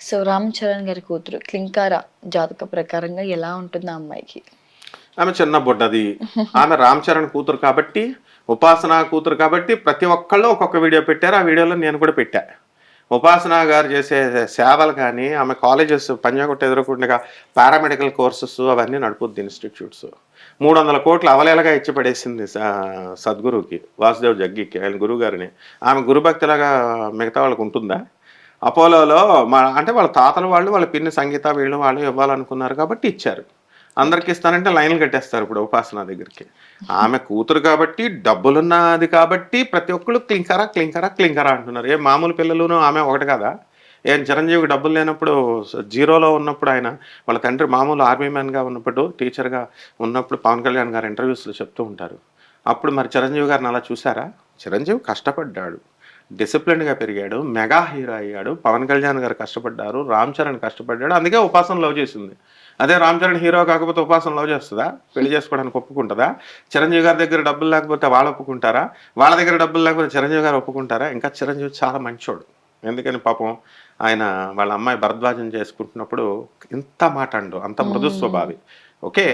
So 'Ram Charan' గారి కూతురు 'క్లింకార' జాతక ప్రకారంగా ఎలా ఉంటుంది ఆ అమ్మాయికి? ఆమె చిన్న బుడ్డది. ఆమె రామ్ చరణ్ కూతురు కాబట్టి, ఉపాసన కూతురు కాబట్టి ప్రతి ఒక్కళ్ళు ఒక్కొక్క వీడియో పెట్టారు. ఆ వీడియోలో నేను కూడా పెట్టా. ఉపాసన గారు చేసే సేవలు కానీ, ఆమె కాలేజెస్ పంజాగుట్ట ఎదురుకుండగా పారామెడికల్ కోర్సెస్ అవన్నీ నడుపుద్ది ఇన్‌స్టిట్యూట్స్. 300,00,00,000 అవలీలగా ఇచ్చి పడేసింది సద్గురుకి, వాసుదేవ్ జగ్గికి ఆయన గురువుగారిని. ఆమె గురుభక్తిలాగా మిగతా వాళ్ళకి ఉంటుందా? అపోలోలో అంటే వాళ్ళ తాతల వాళ్ళు, వాళ్ళ పిన్ని సంగీత వీళ్ళు వాళ్ళు ఇవ్వాలనుకున్నారు కాబట్టి ఇచ్చారు. అందరికి రైట్. ఇస్తానంటే లైన్లు కట్టేస్తారు ఇప్పుడు ఉపాసన దగ్గరికి. ఆమె కూతురు కాబట్టి, డబ్బులున్నది కాబట్టి ప్రతి ఒక్కళ్ళు క్లింకరా, క్లింకరా, క్లింకరా అంటున్నారు. ఏ మామూలు పిల్లలును ఆమె ఒకటి కాదా? ఏం చిరంజీవికి డబ్బులు లేనప్పుడు జీరోలో ఉన్నప్పుడు ఆయన వాళ్ళ తండ్రి మామూలు ఆర్మీ మ్యాన్‌గా ఉన్నప్పుడు, టీచర్‌గా ఉన్నప్పుడు పవన్ కళ్యాణ్ గారు ఇంటర్వ్యూస్‌లో చెప్తూ ఉంటారు. అప్పుడు మరి చిరంజీవి గారిని అలా చూసారా? చిరంజీవి కష్టపడ్డాడు. డిసిప్లిన్‌గా పెరిగాడు. మెగా హీరో అయ్యాడు. పవన్ కళ్యాణ్ గారు కష్టపడ్డారు. రామ్ చరణ్ కష్టపడ్డాడు. అందుకే ఉపాసన లవ్ చేసింది. అదే రామ్ చరణ్ హీరో కాకపోతే ఉపాసన లవ్ చేస్తదా? పెళ్లి చేసుకోవడానికి ఒప్పుకుంటదా? చిరంజీవి గారి దగ్గర డబ్బులు లేకపోతే వాళ్ళు ఒప్పుకుంటారా? వాళ్ళ దగ్గర డబ్బులు లేకపోతే చిరంజీవి గారు ఒప్పుకుంటారా? ఇంకా చిరంజీవి చాలా మంచోడు. ఎందుకని పాపం ఆయన వాళ్ళ అమ్మాయి భరద్వాజం చేసుకుంటున్నప్పుడు ఇంత మాట అనడు. అంత మృదు హ్మ్. స్వభావి. ఓకే.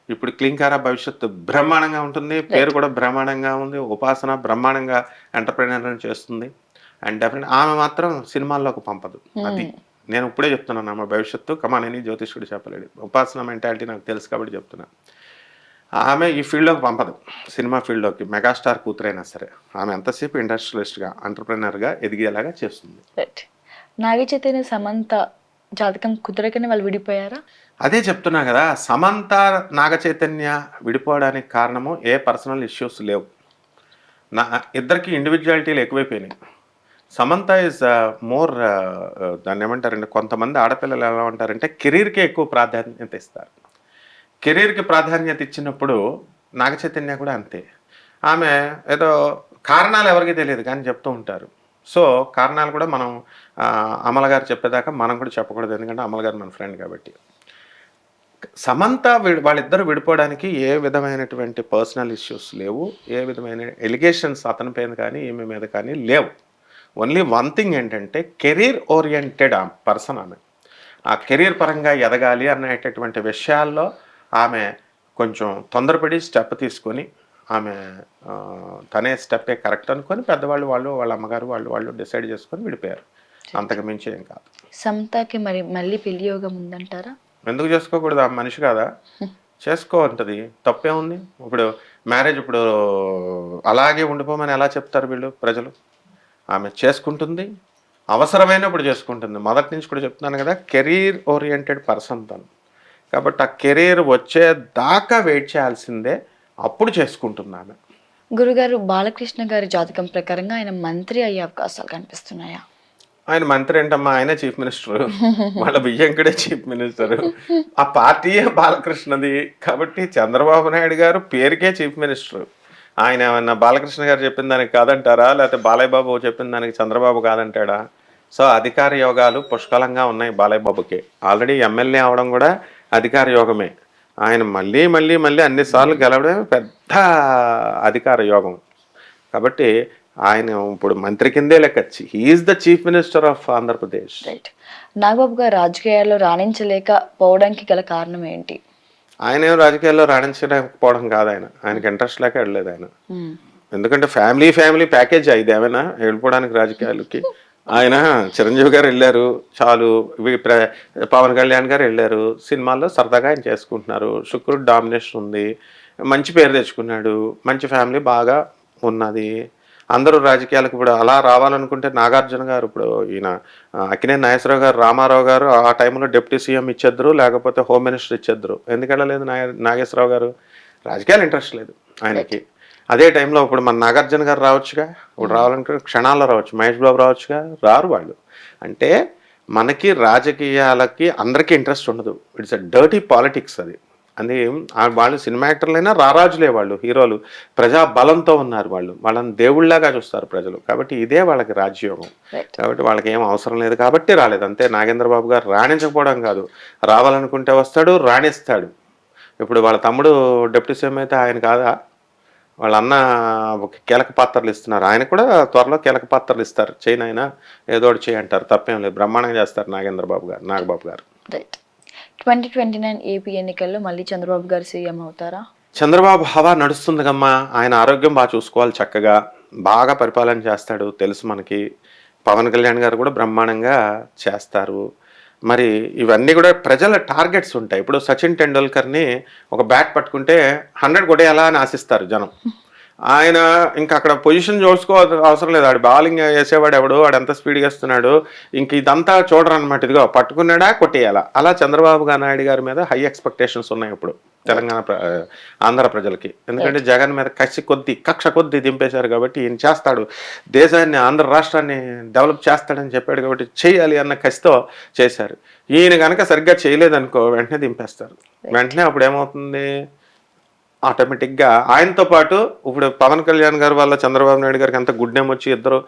ఇప్పుడు క్లీంకార భవిష్యత్తు బ్రహ్మాండంగా ఉంటుంది. పేరు రైట్. కూడా బ్రహ్మాండంగా ఉంది. ఉపాసన బ్రహ్మాండంగా ఎంటర్‌ప్రెన్యూర్‌ని చేస్తుంది. అండ్ డెఫినెట్ ఆమె మాత్రం సినిమాల్లోకి పంపదు. అది. హ్మ్. నేను ఇప్పుడే చెప్తున్నాను ఆమె భవిష్యత్తు కమానని జ్యోతిష్కుడు చెప్పలేడు. ఉపాసన మెంటాలిటీ నాకు తెలుసు కాబట్టి చెప్తున్నా. ఆమె ఈ ఫీల్డ్‌లోకి పంపదు. సినిమా ఫీల్డ్‌లోకి మెగాస్టార్ కూతురైనా సరే. ఆమె ఎంతసేపు ఇండస్ట్రియలిస్ట్‌గా, ఎంటర్‌ప్రెన్యూర్‌గా ఎదిగేలాగా చేస్తుంది. రైట్. 'నాగ చైతన్య', 'సమంత' జాతకం కుదరకనే వాళ్ళు విడిపోయారా? అదే చెప్తున్నా గదా! సమంత, నాగ చైతన్య విడిపోవడానికి కారణము ఏ పర్సనల్ ఇష్యూస్ లేవు. నా ఇద్దరికీ ఇండివిడ్యువాలిటీలు ఎక్కువైపోయినాయి. సమంత ఈజ్ మోర్ దాన్నేమంటారండి, కొంతమంది ఆడపిల్లలు ఎలా ఉంటారంటే కెరీర్‌కే ఎక్కువ ప్రాధాన్యత ఇస్తారు. కెరీర్‌కి ప్రాధాన్యత ఇచ్చినప్పుడు నాగ చైతన్య కూడా అంతే. ఆమె ఏదో కారణాలు ఎవరికీ తెలీదు కానీ చెప్తూ ఉంటారు. సో, కారణాలు కూడా మనం అమల గారు చెప్పేదాకా మనం కూడా చెప్పకూడదు. ఎందుకంటే అమల గారు మన ఫ్రెండ్ కాబట్టి. సమంత వాళ్ళిద్దరూ విడిపోవడానికి ఏ విధమైనటువంటి పర్సనల్ ఇష్యూస్ లేవు. ఏ విధమైన ఎలిగేషన్స్ అతని పైన కానీ, ఈమె మీద కానీ లేవు. ఓన్లీ వన్ థింగ్ ఏంటంటే కెరీర్ ఓరియెంటెడ్ పర్సన్ ఆమె. ఆ కెరీర్ పరంగా ఎదగాలి అనేటటువంటి విషయాల్లో ఆమె కొంచెం తొందరపడి స్టెప్ తీసుకొని ఆమె తనే స్టెప్పే కరెక్ట్ అనుకొని పెద్దవాళ్ళు వాళ్ళ అమ్మగారు వాళ్ళు డిసైడ్ చేసుకొని విడిపోయారు. రైట్. అంతకు మించి ఏం కాదు. 'సమంతకి' మరి మళ్ళీ పెళ్లి యోగం ఉందంటారా? ఎందుకు చేసుకోకూడదు? ఆమె మనిషి కాదా? చేసుకో అంటది. తప్పేముంది? ఇప్పుడు మ్యారేజ్ ఇప్పుడు అలాగే ఉండిపోమని ఎలా చెప్తారు వీళ్ళు ప్రజలు? ఆమె చేసుకుంటుంది. అవసరమైనప్పుడు చేసుకుంటుంది. మొదటి నుంచి కూడా చెప్తున్నాను కదా! కెరీర్ ఓరియెంటెడ్ పర్సన్ తను. కాబట్టి ఆ కెరీర్ వచ్చేదాకా వెయిట్ చేయాల్సిందే. అప్పుడు చేసుకుంటుందామె. గురుగారు 'బాలకృష్ణ' గారి జాతకం ప్రకారంగా ఆయన మంత్రి అయ్యే అవకాశాలు కనిపిస్తున్నాయా? ఆయన మంత్రి ఏంటమ్మా? ఆయనే చీఫ్ మినిస్టరు. వాళ్ళ బియ్యంకుడే చీఫ్ మినిస్టరు. ఆ పార్టీయే బాలకృష్ణది. కాబట్టి చంద్రబాబు నాయుడు గారు పేరుకే చీఫ్ మినిస్టరు. ఆయన ఏమన్నా బాలకృష్ణ గారు చెప్పిన దానికి కాదంటారా? లేకపోతే బాలయ్య బాబు చెప్పిన దానికి చంద్రబాబు కాదంటాడా? సో, అధికార యోగాలు పుష్కలంగా ఉన్నాయి బాలయ్య బాబుకి. ఆల్రెడీ ఎమ్మెల్యే అవ్వడం కూడా అధికార యోగమే. ఆయన మళ్ళీ అన్ని సార్లు గెలవడమే పెద్ద అధికార యోగం. కాబట్టి ఆయన ఇప్పుడు మంత్రి కిందే లెక్క. He is the chief minister of Andhra Pradesh. Right. Nagababu గారు రాజకీయాల్లో రాణించలేకపోవడానికి గల కారణం ఏంటి? ఆయనేం రాజకీయాల్లో రాణించలేకపోవడం కాదు ఆయన. ఆయనకి ఇంట్రెస్ట్ లేక వెళ్ళలేదు ఆయన. హ్మ్. ఎందుకంటే ఫ్యామిలీ ప్యాకేజ్ ఇది ఏమైనా వెళ్ళిపోవడానికి రాజకీయాలకి. ఆయన చిరంజీవి గారు వెళ్ళారు చాలు. పవన్ కళ్యాణ్ గారు వెళ్ళారు. సినిమాల్లో సరదాగా ఆయన చేసుకుంటున్నారు. శుక్రుడు డామినేషన్ ఉంది. మంచి పేరు తెచ్చుకున్నాడు. మంచి ఫ్యామిలీ బాగా ఉన్నది. అందరూ రాజకీయాలకు ఇప్పుడు అలా రావాలనుకుంటే నాగార్జున గారు ఇప్పుడు ఈయన అక్కినేని నాగేశ్వరరావు గారు, రామారావు గారు ఆ టైంలో డిప్యూటీ సీఎం ఇచ్చేద్దరు, లేకపోతే హోమ్ మినిస్టర్ ఇచ్చేద్దరు. ఎందుకు వెళ్ళలేదు నాగేశ్వరరావు గారు? రాజకీయాలు ఇంట్రెస్ట్ లేదు రైట్. ఆయనకి. అదే టైంలో ఇప్పుడు మన నాగార్జున గారు రావచ్చుగా. ఇప్పుడు హ్మ్. రావాలనుకుంటే క్షణాల్లో రావచ్చు. మహేష్ బాబు రావచ్చుగా. రారు వాళ్ళు. అంటే మనకి రాజకీయాలకి అందరికీ ఇంట్రెస్ట్ ఉండదు. ఇట్స్ ఎ డర్టీ పాలిటిక్స్ అది. అది వాళ్ళు సినిమా యాక్టర్లైనా రారాజులే వాళ్ళు హీరోలు. ప్రజా బలంతో ఉన్నారు వాళ్ళు. వాళ్ళని దేవుళ్ళలాగా చూస్తారు ప్రజలు. కాబట్టి ఇదే వాళ్ళకి రాజ్యోగం. రైట్. కాబట్టి వాళ్ళకి ఏం అవసరం లేదు కాబట్టి రాలేదు. అంతే. నాగేంద్ర బాబు గారు రాణించకపోవడం కాదు. రావాలనుకుంటే వస్తాడు, రాణిస్తాడు. ఇప్పుడు వాళ్ళ తమ్ముడు డిప్యూటీ సీఎం అయితే ఆయన కాదా? వాళ్ళ అన్న ఒక కీలక పాత్రలు ఇస్తున్నారు. ఆయన కూడా త్వరలో కీలక పాత్రలు ఇస్తారు. చేయను ఆయన ఏదో ఒకటి చేయి అంటారు. తప్పేం లేదు. బ్రహ్మాండంగా చేస్తారు నాగబాబు గారు. రైట్. 2029 ఏపీ ఎన్నికల్లో మళ్ళీ చంద్రబాబు గారు సీఎం అవుతారా? చంద్రబాబు హవా నడుస్తుందిగమ్మా. ఆయన ఆరోగ్యం బాగా చూసుకోవాలి చక్కగా. బాగా పరిపాలన చేస్తాడు తెలుసు మనకి. పవన్ కళ్యాణ్ గారు కూడా బ్రహ్మాండంగా చేస్తారు. మరి ఇవన్నీ కూడా ప్రజల టార్గెట్స్ ఉంటాయి. ఇప్పుడు సచిన్ టెండూల్కర్ని ఒక బ్యాట్ పట్టుకుంటే 100 కొట్టేయాలా అని ఆశిస్తారు జనం. ఆయన ఇంకా అక్కడ పొజిషన్ చూసుకో అవసరం లేదు. ఆడు బౌలింగ్ వేసేవాడు ఎవడు, వాడు ఎంత స్పీడ్గా వేస్తున్నాడు, ఇంక ఇదంతా చూడరు అనమాట. ఇదిగో పట్టుకున్నాడా కొట్టేయాలా. అలా చంద్రబాబు నాయుడు గారి మీద హై ఎక్స్పెక్టేషన్స్ ఉన్నాయి ఇప్పుడు తెలంగాణ ఆంధ్ర ప్రజలకి. ఎందుకంటే జగన్ మీద కక్ష కొద్ది దింపేశారు కాబట్టి ఈయన చేస్తాడు, దేశాన్ని ఆంధ్ర రాష్ట్రాన్ని డెవలప్ చేస్తాడని చెప్పాడు కాబట్టి చేయాలి అన్న కసితో చేశారు. ఈయన కనుక సరిగ్గా చేయలేదనుకో వెంటనే దింపేస్తారు. వెంటనే అప్పుడు ఏమవుతుంది, ఆటోమేటిక్గా ఆయనతో పాటు ఇప్పుడు పవన్ కళ్యాణ్ గారు వల్ల చంద్రబాబు నాయుడు గారికి ఎంత గుడ్ నేమ్ వచ్చి ఇద్దరు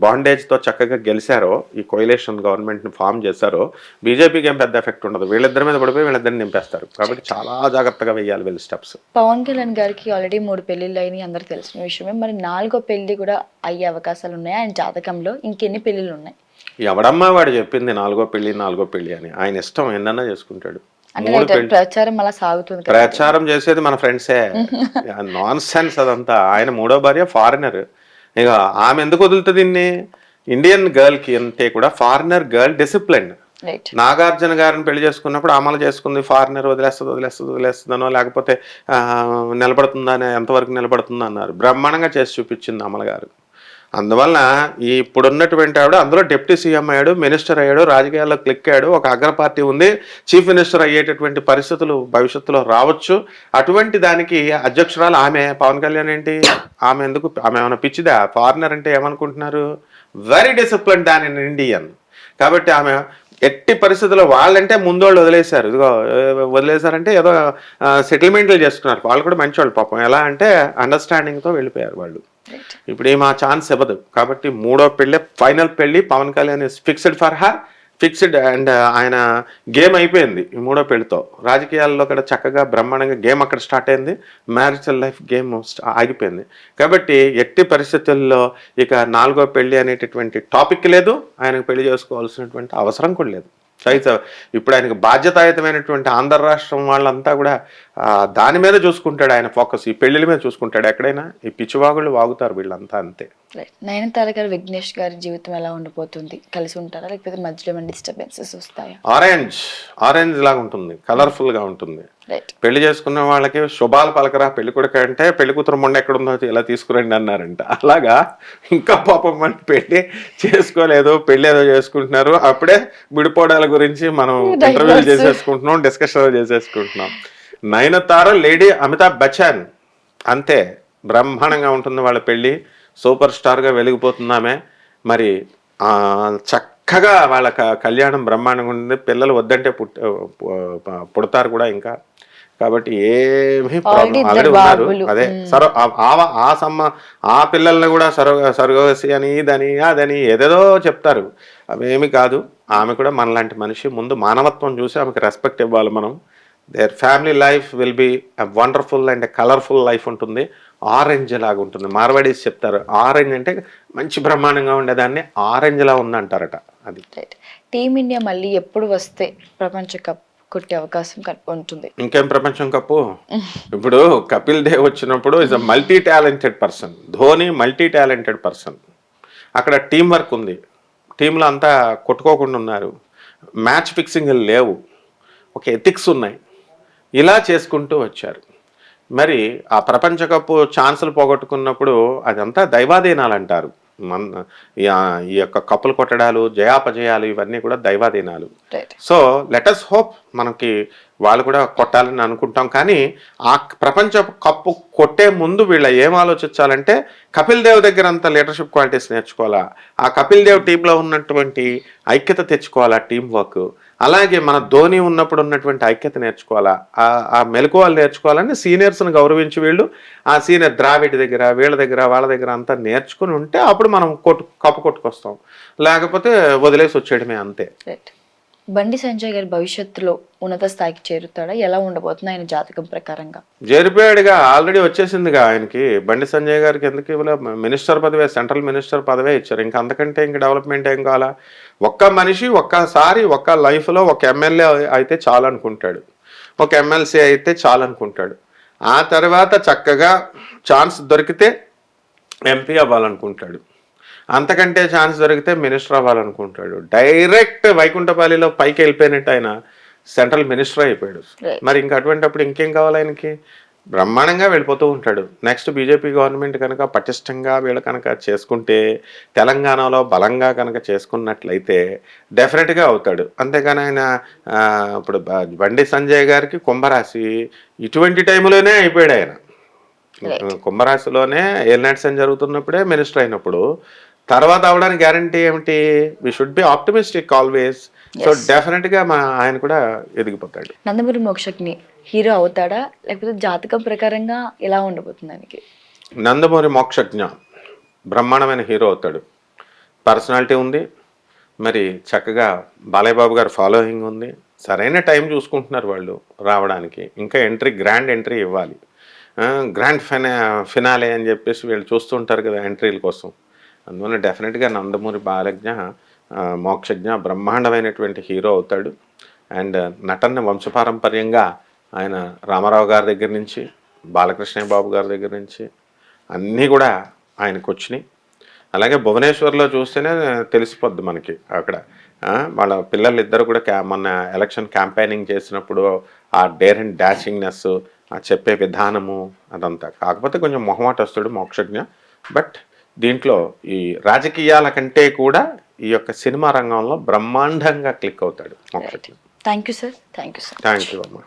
బాండేజ్తో చక్కగా గెలిచారో, ఈ కోయిలేషన్ గవర్నమెంట్ని ఫామ్ చేశారో, బీజేపీకి ఏం పెద్ద ఎఫెక్ట్ ఉండదు. వీళ్ళిద్దరి మీద పడిపోయి వీళ్ళిద్దరిని నింపేస్తారు. కాబట్టి చాలా జాగ్రత్తగా వేయాలి వీళ్ళు స్టెప్స్. పవన్ కళ్యాణ్ గారికి ఆల్రెడీ 3 పెళ్లిళ్ళు అయినాయి, అందరికి తెలిసిన విషయమే. మరి 4వ పెళ్లి కూడా అయ్యే అవకాశాలు ఉన్నాయి ఆయన జాతకంలో. ఇంకెన్ని పెళ్లిళ్ళు ఉన్నాయి? ఎవడమ్మా వాడు చెప్పింది 4వ పెళ్లి అని? ఆయన ఇష్టం ఎన్నన్నా చేసుకుంటాడు. ప్రచారం అలా సాగుతుంది. ప్రచారం చేసేది మన ఫ్రెండ్సే. నాన్ సెన్స్ అదంతా. ఆయన 3వ భార్య ఫారినర్. ఇక ఆమె ఎందుకు వదులుతుంది దీన్ని? ఇండియన్ గర్ల్ కి అంతే కూడా ఫారినర్ గర్ల్ డిసిప్లిన్. నాగార్జున గారిని పెళ్లి చేసుకున్నప్పుడు అమలు చేసుకుంది. ఫారినర్ వదిలేస్తుందనో లేకపోతే నిలబడుతుందా అని, ఎంతవరకు నిలబడుతుందో అన్నారు. బ్రహ్మాండంగా చేసి చూపించింది అమల గారు. అందువల్ల ఇప్పుడున్నటువంటి ఆవిడ అందులో డిప్యూటీ సీఎం అయ్యాడు, మినిస్టర్ అయ్యాడు, రాజకీయాల్లో క్లిక్ అయ్యాడు, ఒక అగ్ర పార్టీ ఉంది, చీఫ్ మినిస్టర్ అయ్యేటటువంటి పరిస్థితులు భవిష్యత్తులో రావచ్చు. అటువంటి దానికి అధ్యక్షురాలు ఆమె. పవన్ కళ్యాణ్ ఏంటి, ఆమె ఏమైనా పిచ్చిదా? ఫారినర్ అంటే ఏమనుకుంటున్నారు? Very discipline than in Indian. కాబట్టి ఆమె ఎట్టి పరిస్థితుల్లో వాళ్ళంటే ముందోళ్ళు వదిలేశారు. ఇదిగో వదిలేశారంటే ఏదో సెటిల్మెంట్లు చేసుకున్నారు. వాళ్ళు కూడా మంచివాళ్ళు పాపం. ఎలా అంటే అండర్స్టాండింగ్తో వెళ్ళిపోయారు వాళ్ళు. ఇప్పుడు ఏం ఆ ఛాన్స్ ఇవ్వదు. కాబట్టి 3వ పెళ్ళి, ఫైనల్ పెళ్ళి. Pawan Kalyan is fixed for her, fixed. And ఆయన గేమ్ అయిపోయింది ఈ 3వ పెళ్లితో. రాజకీయాల్లో కూడా చక్కగా బ్రహ్మాండంగా గేమ్ అక్కడ స్టార్ట్ అయింది. మ్యారిటల్ లైఫ్ గేమ్ ఆగిపోయింది. కాబట్టి ఎట్టి పరిస్థితుల్లో ఇక 4వ పెళ్లి అనేటటువంటి టాపిక్ లేదు. ఆయనకు పెళ్లి చేసుకోవాల్సినటువంటి అవసరం కూడా లేదు. అయితే ఇప్పుడు ఆయనకు బాధ్యతాయుతమైనటువంటి ఆంధ్ర రాష్ట్రం వాళ్ళంతా కూడా దాని మీద చూసుకుంటాడు ఆయన ఫోకస్. ఈ పెళ్లిల మీద చూసుకుంటాడు. ఎక్కడైనా ఈ పిచ్చివాగుళ్ళు వాగుతారు వీళ్ళంతా అంతే. నయనతార గారు విఘ్నేష్ గారి జీవితం ఎలా ఉండిపోతుంది? కలిసి ఉంటారా లేకపోతే మధ్యలో ఏమైనా డిస్టర్బెన్సెస్ వస్తాయా? ఆరెంజ్ లాగా ఉంటుంది, కలర్ఫుల్ గా ఉంటుంది. పెళ్లి చేసుకున్న వాళ్ళకి శుభాలు పలకరా పెళ్లి కొడుకు అంటే పెళ్లి కూతురు మొండ ఎక్కడుందో ఎలా తీసుకురండి అన్నారంట. అలాగా ఇంకా పాపం మన పెళ్లి చేసుకోలేదు, పెళ్లి ఏదో చేసుకుంటున్నారు. అప్పుడే విడిపోవడాల గురించి మనం ఇంటర్వ్యూలు చేసేసుకుంటున్నాం, డిస్కషన్ చేసేసుకుంటున్నాం. నయనతార లేడీ అమితాబ్ బచ్చన్ అంతే. బ్రహ్మాండంగా ఉంటుంది వాళ్ళ పెళ్లి. సూపర్ స్టార్గా వెలిగిపోతున్నామే. మరి చక్కగా వాళ్ళ కళ్యాణం బ్రహ్మాండంగా ఉంటుంది. పిల్లలు వద్దంటే పుడతారు కూడా ఇంకా. కాబట్టి ఏమీ ప్రాబ్లం ఆల్రెడీ ఉన్నారు. అదే ఆ పిల్లల్ని కూడా సర్గవసి అని అదని ఏదేదో చెప్తారు. అవేమి కాదు. ఆమె కూడా మనలాంటి మనిషి. ముందు మానవత్వం చూసి ఆమెకు రెస్పెక్ట్ ఇవ్వాలి మనం. Their family life will be wonderful and colourful life ఉంటుంది. ఆరెంజ్ లాగా ఉంటుంది. మార్వాడీస్ చెప్తారు ఆరెంజ్ అంటే మంచి బ్రహ్మాండంగా ఉండేదాన్ని ఆరెంజ్ లా ఉందంటారట. అది టీమిండియా మళ్ళీ ఎప్పుడు వస్తే ప్రపంచ కప్ కొట్టే అవకాశం ఉంటుంది? ఇంకేం ప్రపంచం కప్పు? ఇప్పుడు కపిల్ దేవ్ వచ్చినప్పుడు is a multi talented person. Dhoni multi talented person. అక్కడ టీం వర్క్ ఉంది. టీంలో అంతా కొట్టుకోకుండా ఉన్నారు. మ్యాచ్ ఫిక్సింగ్ లేవు, ఒక ఎథిక్స్ ఉన్నాయి. ఇలా చేసుకుంటూ వచ్చారు. మరి ఆ ప్రపంచ కప్పు ఛాన్సులు పోగొట్టుకున్నప్పుడు అదంతా దైవాధీనాలు అంటారు. ఈ యొక్క కప్పులు కొట్టడాలు, జయాపజయాలు ఇవన్నీ కూడా దైవాధీనాలు. సో లెటస్ హోప్ మనకి వాళ్ళు కూడా కొట్టాలని అనుకుంటాం. కానీ ఆ ప్రపంచ కప్పు కొట్టే ముందు వీళ్ళ ఏం ఆలోచించాలంటే కపిల్ దేవ్ దగ్గర అంత లీడర్షిప్ క్వాలిటీస్ నేర్చుకోవాలా, ఆ కపిల్ దేవ్ టీంలో ఉన్నటువంటి ఐక్యత తెచ్చుకోవాలా, టీం వర్క్. అలాగే మన ధోని ఉన్నప్పుడు ఉన్నటువంటి ఐక్యత నేర్చుకోవాలా, ఆ మెలకువలు నేర్చుకోవాలని సీనియర్స్ని గౌరవించి వీళ్ళు ఆ సీనియర్ ద్రావిడ్ దగ్గర వీళ్ళ దగ్గర వాళ్ళ దగ్గర అంతా నేర్చుకుని ఉంటే అప్పుడు మనం కప్పు కొట్టుకొస్తాం. లేకపోతే వదిలేసి వచ్చేయడమే అంతే. బండి సంజయ్ గారి భవిష్యత్తులో ఉన్నత స్థాయికి చేరుతాడా? ఎలా ఉండబోతుంది ఆయన జాతకం ప్రకారంగా? జరిపోయాడుగా, ఆల్రెడీ వచ్చేసిందిగా ఆయనకి. బండి సంజయ్ గారికి ఎందుకు ఇవ్వలే? మినిస్టర్ పదవే, సెంట్రల్ మినిస్టర్ పదవే ఇచ్చారు. ఇంకా అంతకంటే ఇంకా డెవలప్మెంట్ ఏం కావాలా? ఒక్క మనిషి ఒక్కసారి ఒక్క లైఫ్లో ఒక ఎమ్మెల్యే అయితే చాలనుకుంటాడు, ఒక ఎమ్మెల్సీ అయితే చాలనుకుంటాడు. ఆ తర్వాత చక్కగా ఛాన్స్ దొరికితే ఎంపీ అవ్వాలనుకుంటాడు, అంతకంటే ఛాన్స్ దొరికితే మినిస్టర్ అవ్వాలనుకుంటాడు. డైరెక్ట్ వైకుంఠపాలిలో పైకి వెళ్ళిపోయినట్టు ఆయన సెంట్రల్ మినిస్టర్ అయిపోయాడు. Right. మరి ఇంకా అటువంటిప్పుడు ఇంకేం కావాలి ఆయనకి? బ్రహ్మాండంగా వెళ్ళిపోతూ ఉంటాడు. నెక్స్ట్ బీజేపీ గవర్నమెంట్ కనుక పటిష్టంగా వీళ్ళు కనుక చేసుకుంటే, తెలంగాణలో బలంగా కనుక చేసుకున్నట్లయితే డెఫినెట్గా అవుతాడు. అంతేగాని ఆయన ఇప్పుడు బండి సంజయ్ గారికి కుంభరాశి, ఇటువంటి టైంలోనే అయిపోయాడు ఆయన. Right. కుంభరాశిలోనే ఏలినాటి శని జరుగుతున్నప్పుడే మినిస్టర్ అయినప్పుడు తర్వాత అవడానికి గ్యారంటీ ఏమిటి? We should be optimistic always. So డెఫినెట్గా ఆయన కూడా ఎదిగిపోతాడు. నందమూరి మోక్షజ్ఞ హీరో అవుతాడా, లేకపోతే జాతకం ప్రకారంగా ఎలా ఉండబోతుంది ఆయనకి? నందమూరి మోక్షజ్ఞ బ్రహ్మాండమైన హీరో అవుతాడు. పర్సనాలిటీ ఉంది, మరి చక్కగా బాలయ్య బాబు గారు ఫాలోయింగ్ ఉంది. సరైన టైం చూసుకుంటున్నారు వాళ్ళు రావడానికి. ఇంకా గ్రాండ్ ఎంట్రీ ఇవ్వాలి. గ్రాండ్ ఫినాలే అని చెప్పేసి వీళ్ళు చూస్తుంటారు కదా ఎంట్రీల కోసం. అందువల్ల డెఫినెట్గా నందమూరి మోక్షజ్ఞ బ్రహ్మాండమైనటువంటి హీరో అవుతాడు. అండ్ నటన వంశపారంపర్యంగా ఆయన రామారావు గారి దగ్గర నుంచి, బాలకృష్ణయ్య బాబు గారి దగ్గర నుంచి అన్నీ కూడా ఆయనకు వచ్చినాయి. అలాగే భువనేశ్వర్లో చూస్తేనే తెలిసిపోద్ది మనకి అక్కడ. వాళ్ళ పిల్లలు ఇద్దరు కూడా మొన్న ఎలక్షన్ క్యాంపెయినింగ్ చేసినప్పుడు ఆ డేర్ అండ్ డాషింగ్నెస్, ఆ చెప్పే విధానము అదంతా. కాకపోతే కొంచెం మొహమాటస్తుడు మోక్షజ్ఞ. బట్ దీంట్లో ఈ రాజకీయాల కంటే కూడా ఈ యొక్క సినిమా రంగంలో బ్రహ్మాండంగా క్లిక్ అవుతాడు Mokshagna. Thank you sir. Thank you sir. Thank you అమ్మా.